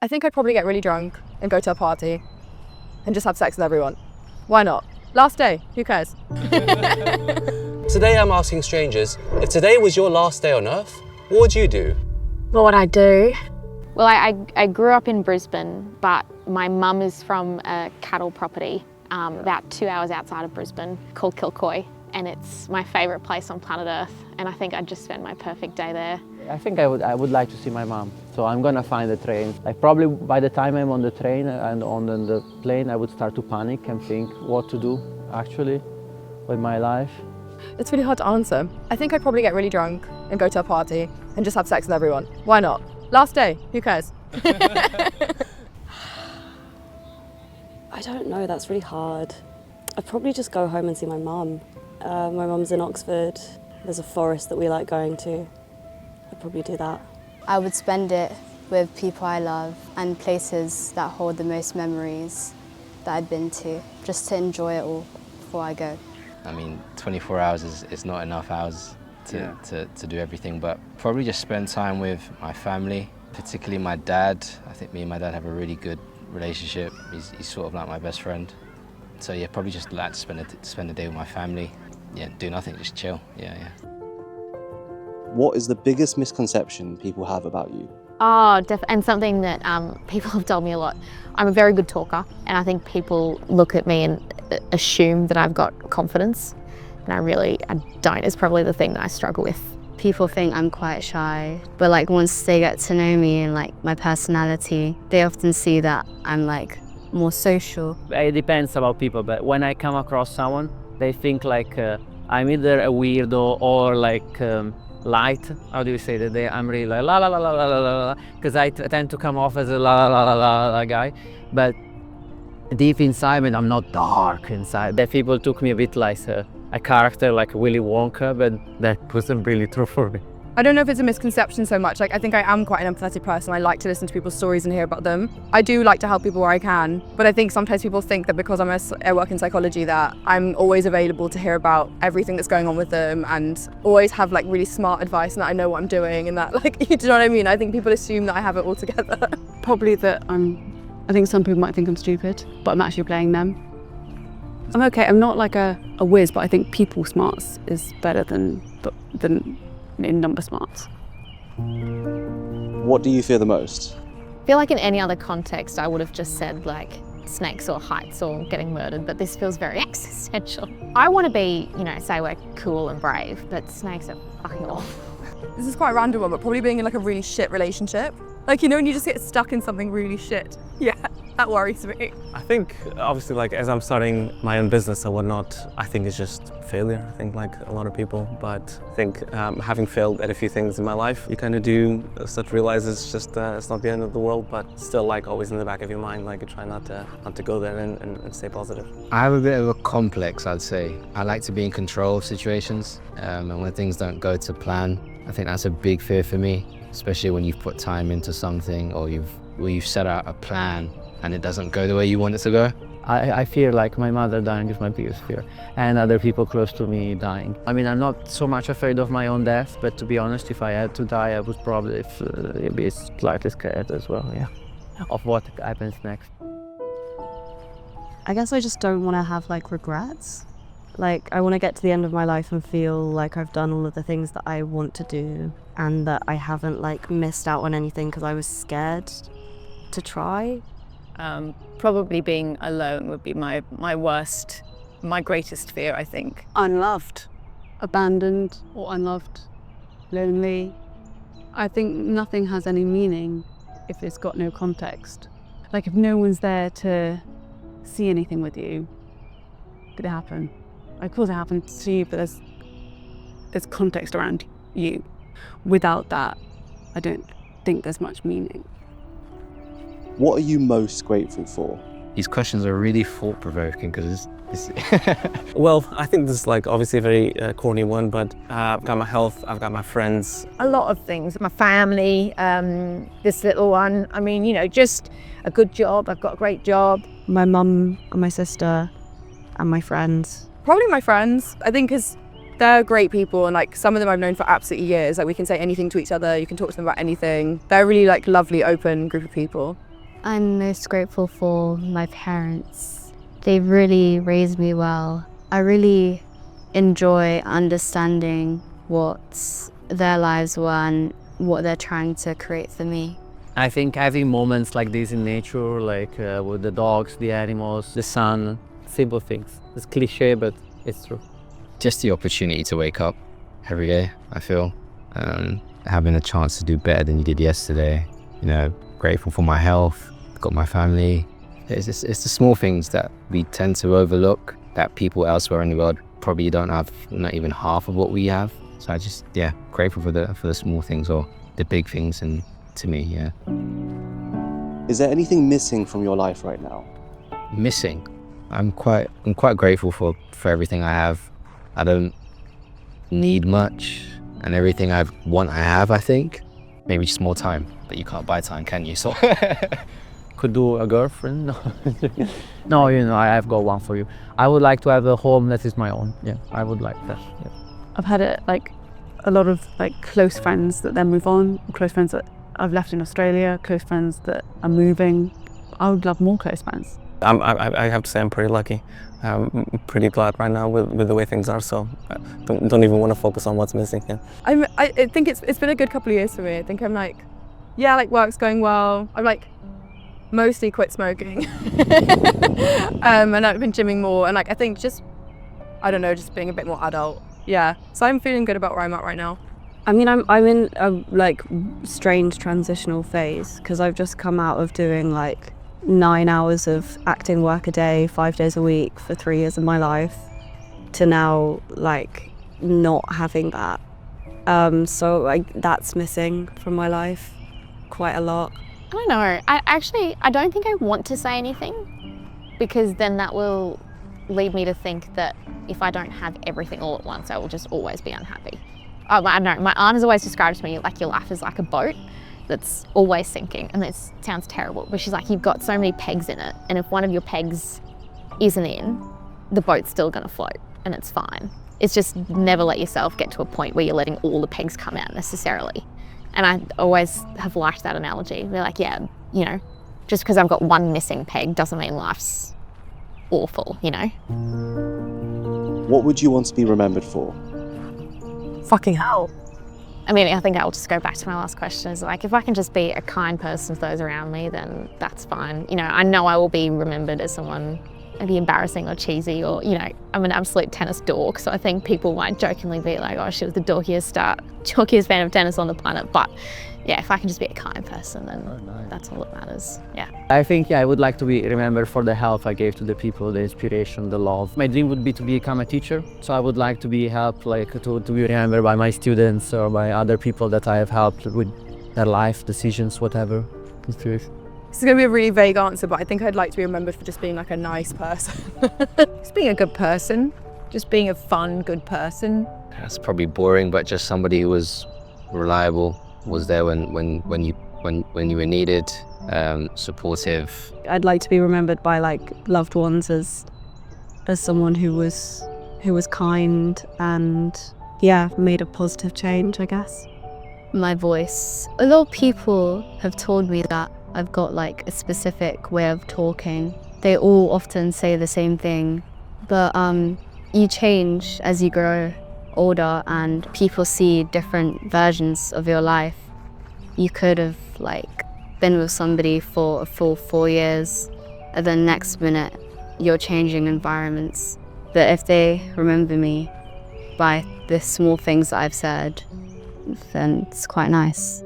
I think I'd probably get really drunk and go to a party and just have sex with everyone. Why not? Last day, who cares? Today I'm asking strangers, if today was your last day on earth, what would you do? What would I do? Well, I grew up in Brisbane, but my mum is from a cattle property about 2 hours outside of Brisbane called Kilcoy, and it's my favourite place on planet Earth, and I think I'd just spend my perfect day there. I think I would like to see my mom, so I'm gonna find the train. Like probably by the time I'm on the train and on the plane, I would start to panic and think what to do actually with my life. It's really hard to answer. I think I'd probably get really drunk and go to a party and just have sex with everyone. Why not? Last day, who cares? I don't know, that's really hard. I'd probably just go home and see my mum. My mum's in Oxford. There's a forest that we like going to. I'd probably do that. I would spend it with people I love and places that hold the most memories that I'd been to, just to enjoy it all before I go. I mean, 24 hours is not enough hours to do everything, but probably just spend time with my family, particularly my dad. I think me and my dad have a really good relationship. He's sort of like my best friend. So yeah, probably just like to spend a day with my family. Yeah, do nothing, just chill. Yeah. What is the biggest misconception people have about you? Oh, and something that people have told me a lot. I'm a very good talker, and I think people look at me and assume that I've got confidence, and I don't. It's probably the thing that I struggle with. People think I'm quite shy, but like once they get to know me and like my personality, they often see that I'm like more social. It depends about people, but when I come across someone, they think like I'm either a weirdo or like light. How do you say that? I'm really like la la la la la la la, because I tend to come off as a la la la la la guy, but deep inside, I'm not dark inside. That people took me a bit like a character like Willy Wonka, but that wasn't really true for me. I don't know if it's a misconception so much. Like, I think I am quite an empathetic person. I like to listen to people's stories and hear about them. I do like to help people where I can, but I think sometimes people think that because I work in psychology that I'm always available to hear about everything that's going on with them and always have like really smart advice and that I know what I'm doing and that like, you know what I mean? I think people assume that I have it all together. Probably that I think some people might think I'm stupid, but I'm actually playing them. I'm okay, I'm not like a whiz, but I think people smarts is better than in number smarts. What do you fear the most? I feel like in any other context, I would have just said like snakes or heights or getting murdered, but this feels very existential. I want to be, say we're cool and brave, but snakes are fucking awful. This is quite a random one, but probably being in like a really shit relationship. Like, when you just get stuck in something really shit. Yeah, that worries me. I think, obviously, like, as I'm starting my own business and whatnot, I think it's just failure, I think, like a lot of people. But I think having failed at a few things in my life, you kind of do start to realize it's just, it's not the end of the world, but still, like, always in the back of your mind, like, you try not to go there and stay positive. I have a bit of a complex, I'd say. I like to be in control of situations, and when things don't go to plan, I think that's a big fear for me, especially when you've put time into something or you've set out a plan and it doesn't go the way you want it to go. I fear like my mother dying is my biggest fear, and other people close to me dying. I mean, I'm not so much afraid of my own death, but to be honest, if I had to die, I would probably be slightly scared as well, yeah, of what happens next. I guess I just don't want to have like regrets. Like, I want to get to the end of my life and feel like I've done all of the things that I want to do and that I haven't like missed out on anything because I was scared to try. Probably being alone would be my greatest fear, I think. Unloved, abandoned or unloved, lonely. I think nothing has any meaning if it's got no context. Like if no one's there to see anything with you, did it happen? Of course it happened to you, but there's context around you. Without that, I don't think there's much meaning. What are you most grateful for? These questions are really thought-provoking because it's Well, I think this is like obviously a very corny one, but I've got my health, I've got my friends. A lot of things, my family, this little one. I mean, just a good job. I've got a great job. My mum and my sister and my friends. Probably my friends, I think, because they're great people and like some of them I've known for absolutely years. Like we can say anything to each other, you can talk to them about anything. They're a really like lovely, open group of people. I'm most grateful for my parents. They've really raised me well. I really enjoy understanding what their lives were and what they're trying to create for me. I think having moments like this in nature, like with the dogs, the animals, the sun, simple things. It's cliche, but it's true. Just the opportunity to wake up every day, I feel. Having a chance to do better than you did yesterday. You know, grateful for my health, got my family. It's the small things that we tend to overlook that people elsewhere in the world probably don't have, not even half of what we have. So I just, yeah, grateful for the small things or the big things, and to me, yeah. Is there anything missing from your life right now? Missing. I'm quite grateful for everything I have. I don't need much, and everything I want I have, I think. Maybe just more time, but you can't buy time, can you? So Could do a girlfriend. No, no, you know, I've got one for you. I would like to have a home that is my own. Yeah, I would like that. Yeah. I've had a lot of close friends that then move on, close friends that I've left in Australia, close friends that are moving. I would love more close friends. I have to say I'm pretty lucky. I'm pretty glad right now with the way things are, so I don't even want to focus on what's missing. Yeah. I think it's been a good couple of years for me. I think I'm work's going well. I'm mostly quit smoking. And I've been gymming more, and I think just being a bit more adult. Yeah, so I'm feeling good about where I'm at right now. I mean, I'm in a strange transitional phase because I've just come out of doing 9 hours of acting work a day, 5 days a week for 3 years of my life, to now not having that. So that's missing from my life quite a lot. I don't know. I don't think I want to say anything, because then that will lead me to think that if I don't have everything all at once, I will just always be unhappy. I don't know. My aunt has always described to me your life is like a boat that's always sinking, and this sounds terrible, but she's like, you've got so many pegs in it, and if one of your pegs isn't in, the boat's still gonna float, and it's fine. It's just never let yourself get to a point where you're letting all the pegs come out necessarily. And I always have liked that analogy. They're like, yeah, you know, just because I've got one missing peg doesn't mean life's awful, you know? What would you want to be remembered for? Fucking hell. I mean, I think I'll just go back to my last question. Is if I can just be a kind person to those around me, then that's fine. You know I will be remembered as someone maybe embarrassing or cheesy, or, you know, I'm an absolute tennis dork. So I think people might jokingly be like, oh, she was the dorkiest fan of tennis on the planet. But yeah, if I can just be a kind person, then that's all that matters. Yeah. I think, I would like to be remembered for the help I gave to the people, the inspiration, the love. My dream would be to become a teacher. So I would like to be helped, to be remembered by my students or by other people that I have helped with their life decisions, whatever. Inspiration. This is going to be a really vague answer, but I think I'd like to be remembered for just being a nice person. Just being a good person, just being a fun, good person. That's probably boring, but just somebody who was reliable, was there when you were needed, supportive. I'd like to be remembered by loved ones as someone who was kind and made a positive change, I guess. My voice. A lot of people have told me that I've got a specific way of talking. They all often say the same thing, but you change as you grow older and people see different versions of your life. You could have been with somebody for a full 4 years, and then next minute you're changing environments. But if they remember me by the small things that I've said, then it's quite nice.